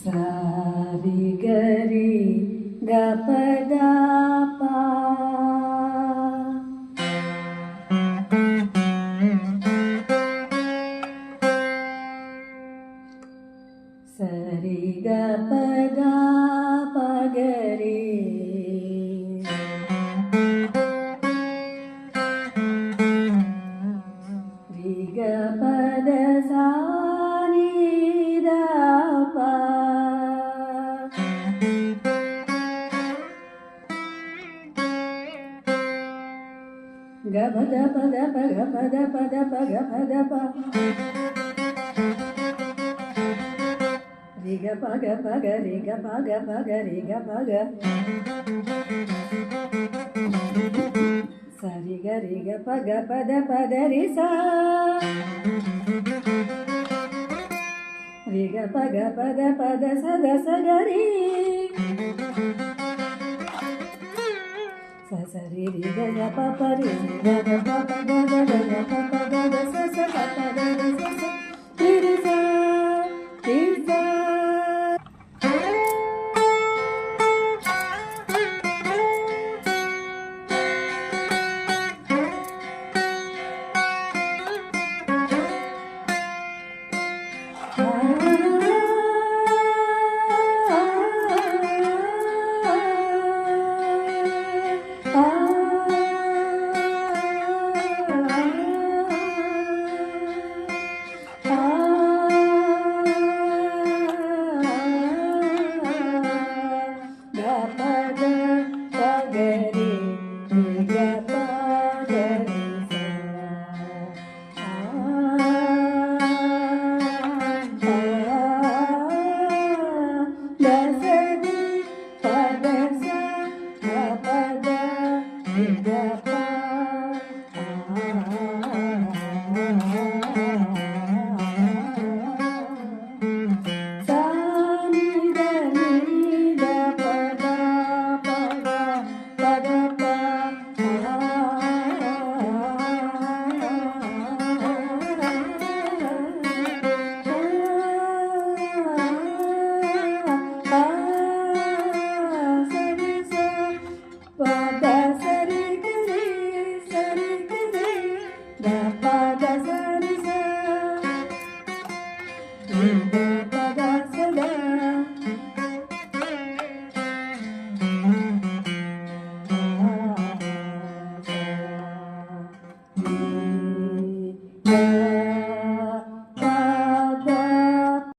ಸಾರಿ ಗರಿ ಗ ಪದ ಪ ಸರಿ ಗ ಪದ ಪಗರಿ ರಿ ಗ ಪದ ಸಾ గ పద పద పగ పద పద పగ పద ప రి గ పగ పగ రి గ పగ పగ రి గ పగ సరి గ రి గ పగ పద పద రి సా రి గ పగ పద పద సద సగ రి సరి రి గ గ ప ప రి గ గ ప ప గ గ గ గ ప ప గ గ స స ప ప గ గ స స రి రి స రి స